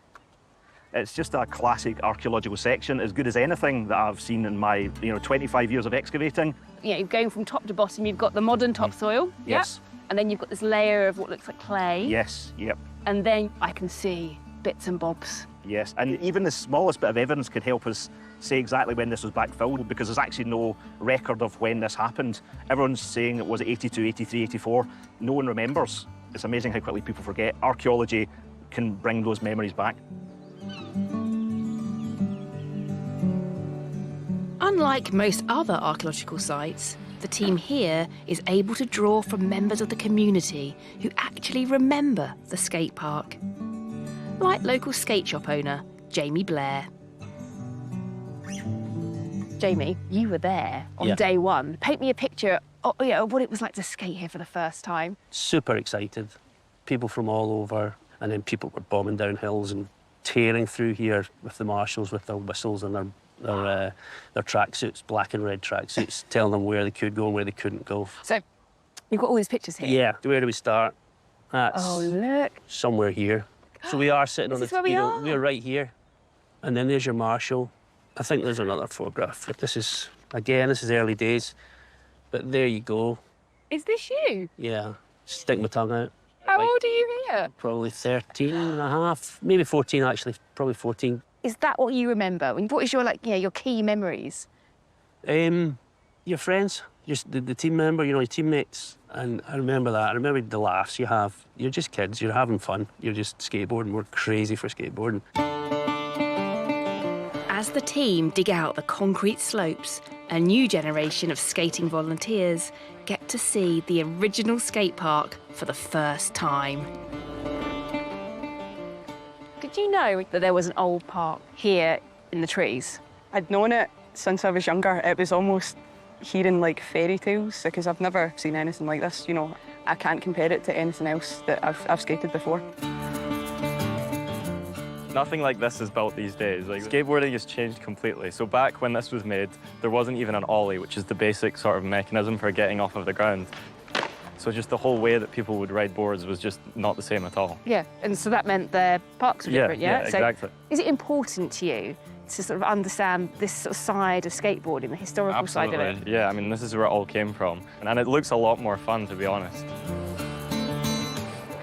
It's just a classic archaeological section, as good as anything that I've seen in my 25 years of excavating. You know, going from top to bottom, you've got the modern topsoil. Yes. Yep. And then you've got this layer of what looks like clay. Yes, yep. And then I can see bits and bobs. Yes, and even the smallest bit of evidence could help us say exactly when this was backfilled, because there's actually no record of when this happened. Everyone's saying it was 82, 83, 84. No one remembers. It's amazing how quickly people forget. Archaeology can bring those memories back. Unlike most other archaeological sites, the team here is able to draw from members of the community who actually remember the skate park. Like local skate shop owner Jamie Blair. Jamie, you were there on day one. Paint me a picture of what it was like to skate here for the first time. Super excited. People from all over, and then people were bombing down hills and tearing through here with the marshals with their whistles and their tracksuits, black and red tracksuits, telling them where they could go and where they couldn't go. So, you've got all these pictures here? Yeah. Where do we start? That's look. somewhere here. So we are sitting on This the, is where we are. we're right here. And then there's your marshal. I think there's another photograph. This is early days. But there you go. Is this you? Yeah. Stick my tongue out. How old are you here? Probably 13 and a half, maybe 14 actually, probably 14. Is that what you remember? What is your your key memories? Your friends, just the team member, your teammates, and I remember that. I remember the laughs you have. You're just kids. You're having fun. You're just skateboarding. We're crazy for skateboarding. As the team dig out the concrete slopes, a new generation of skating volunteers get to see the original skate park for the first time. Did you know that there was an old park here in the trees? I'd known it since I was younger. It was almost hearing like fairy tales because I've never seen anything like this. I can't compare it to anything else that I've skated before. Nothing like this is built these days. Skateboarding has changed completely. So back when this was made, there wasn't even an ollie, which is the basic sort of mechanism for getting off of the ground. So just the whole way that people would ride boards was just not the same at all. Yeah, and so that meant the parks were different, yeah? Yeah, exactly. So is it important to you to sort of understand this sort of side of skateboarding, the historical side of it? Yeah, I mean, this is where it all came from. And it looks a lot more fun, to be honest.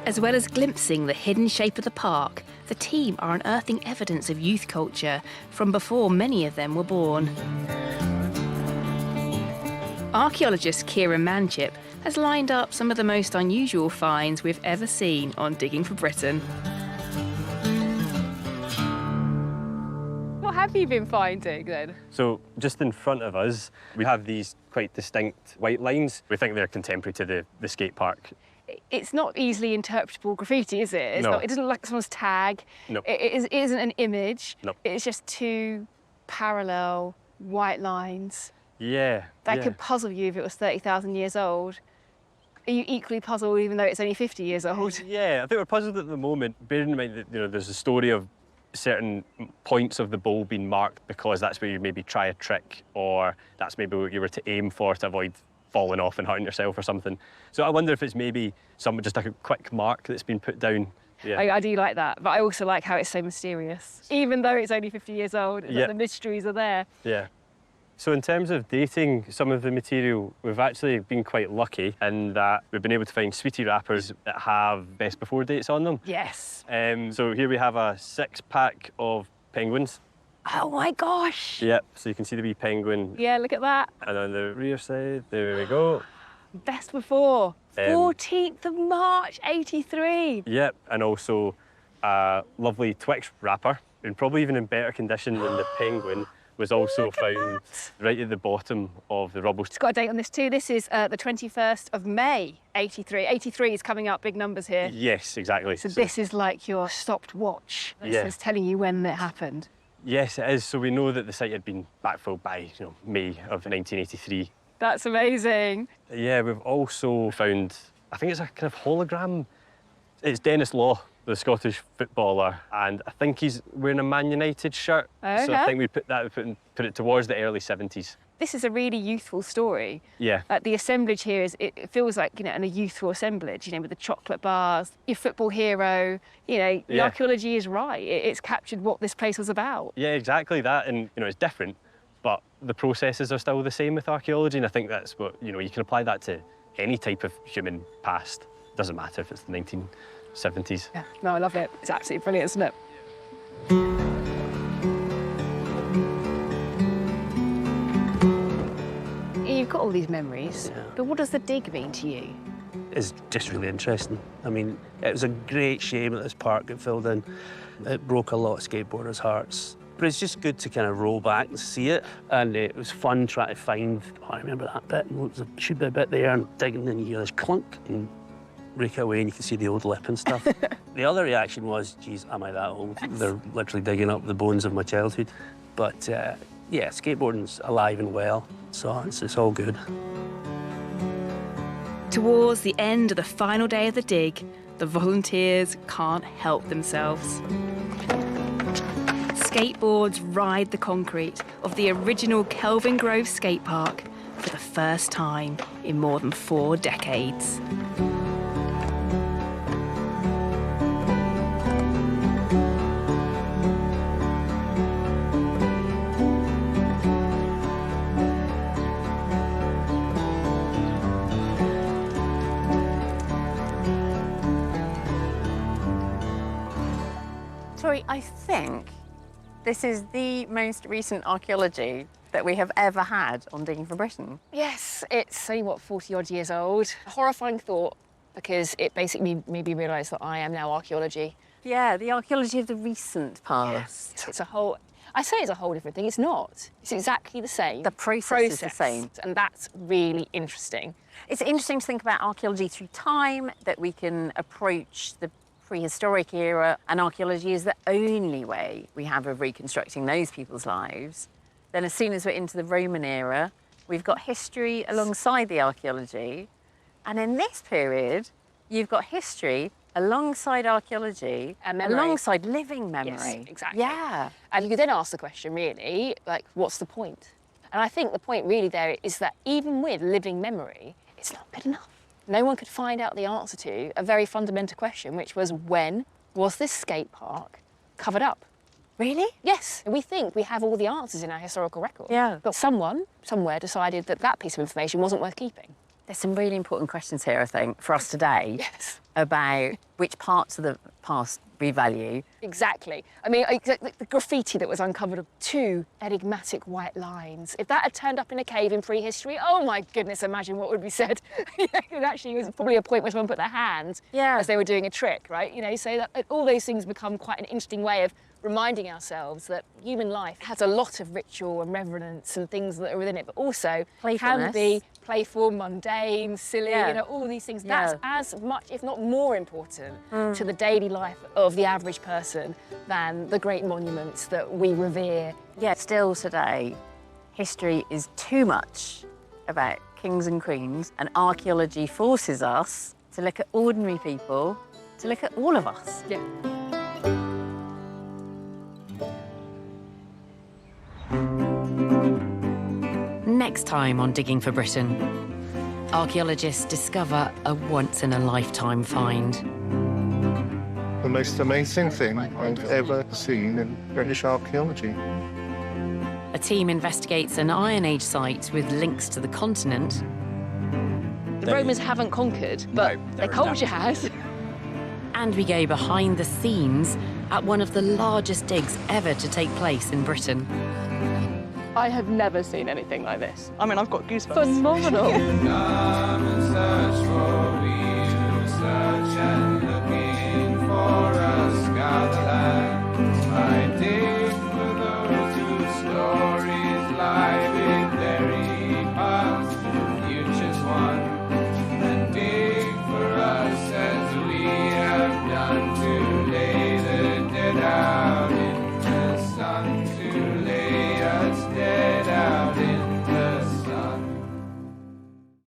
As well as glimpsing the hidden shape of the park, the team are unearthing evidence of youth culture from before many of them were born. Archaeologist Kieran Manchip has lined up some of the most unusual finds we've ever seen on Digging for Britain. What have you been finding then? So just in front of us, we have these quite distinct white lines. We think they're contemporary to the skate park. It's not easily interpretable graffiti, is it? No. It doesn't look like someone's tag. No. It isn't an image. No. It's just two parallel white lines. Yeah. That could puzzle you if it was 30,000 years old. Are you equally puzzled even though it's only 50 years old? Yeah, I think we're puzzled at the moment, bearing in mind that there's a story of certain points of the bowl being marked because that's where you maybe try a trick, or that's maybe what you were to aim for to avoid falling off and hurting yourself or something. So I wonder if it's maybe just like a quick mark that's been put down. Yeah. I do like that, but I also like how it's so mysterious. Even though it's only 50 years old, it's like the mysteries are there. Yeah. So in terms of dating some of the material, we've actually been quite lucky in that we've been able to find sweetie wrappers that have best before dates on them. Yes. So here we have a 6-pack of penguins. Oh my gosh. Yep, so you can see the wee penguin. Yeah, look at that. And on the rear side, there we go. Best before. 14th of March, 83. Yep, and also a lovely Twix wrapper, and probably even in better condition than the penguin, was also found right at the bottom of the rubble. It's got a date on this too. This is the 21st of May, 83. 83 is coming up, big numbers here. Yes, exactly. So this is like your stopped watch. This is telling you when it happened. Yes, it is. So we know that the site had been backfilled by, May of 1983. That's amazing. Yeah, we've also found, I think it's a kind of hologram. It's Dennis Law, the Scottish footballer, and I think he's wearing a Man United shirt. Okay. So I think we put it towards the early 70s. This is a really youthful story. Yeah. The assemblage here it feels like, a youthful assemblage, with the chocolate bars, your football hero, the archaeology is right. It's captured what this place was about. Yeah, exactly that, and it's different, but the processes are still the same with archaeology, and I think that's what, you can apply that to any type of human past. Doesn't matter if it's the 1970s. Yeah, no, I love it. It's absolutely brilliant, isn't it? You've got all these memories, but what does the dig mean to you? It's just really interesting. I mean, it was a great shame that this park got filled in. It broke a lot of skateboarders' hearts. But it's just good to kind of roll back and see it. And it was fun trying to find, I remember that bit, there should be a bit there, and digging, and you hear this clunk, and rake it away, and you can see the old lip and stuff. The other reaction was, geez, am I that old? They're literally digging up the bones of my childhood. But yeah, skateboarding's alive and well, so it's all good. Towards the end of the final day of the dig, the volunteers can't help themselves. Skateboards ride the concrete of the original Kelvin Grove skate park for the first time in more than 4 decades. Tori, I think this is the most recent archaeology that we have ever had on Digging for Britain. Yes, it's only, what, 40-odd years old. A horrifying thought, because it basically made me realise that I am now archaeology. Yeah, the archaeology of the recent past. Yes. It's a whole... I say it's a whole different thing. It's not. It's exactly the same. The process is the same. And that's really interesting. It's interesting to think about archaeology through time, that we can approach the prehistoric era, and archaeology is the only way we have of reconstructing those people's lives. Then as soon as we're into the Roman era, we've got history alongside the archaeology. And in this period, you've got history alongside archaeology, alongside living memory. Yes, exactly. Yeah. And you could then ask the question, really, like, what's the point? And I think the point really there is that even with living memory, it's not good enough. No one could find out the answer to a very fundamental question, which was, when was this skate park covered up? Really? Yes. We think we have all the answers in our historical record. Yeah. But someone, somewhere, decided that that piece of information wasn't worth keeping. There's some really important questions here, I think, for us today. Yes. About which parts of the past we value. Exactly. I mean, the graffiti that was uncovered of 2 enigmatic white lines. If that had turned up in a cave in prehistory, oh my goodness, imagine what would be said. It actually was probably a point where someone put their hand as they were doing a trick, right? You know, so that all those things become quite an interesting way of reminding ourselves that human life has a lot of ritual and reverence and things that are within it, but also can be playful, mundane, silly, you know, all these things. That's as much, if not more important to the daily life of the average person than the great monuments that we revere. Yeah, still today, history is too much about kings and queens, and archaeology forces us to look at ordinary people, to look at all of us. Yeah. Next time on Digging for Britain, archaeologists discover a once-in-a-lifetime find. The most amazing thing I've ever seen in British archaeology. A team investigates an Iron Age site with links to the continent. The Romans haven't conquered, but their culture has. And we go behind the scenes at one of the largest digs ever to take place in Britain. I have never seen anything like this. I mean, I've got goosebumps. Phenomenal.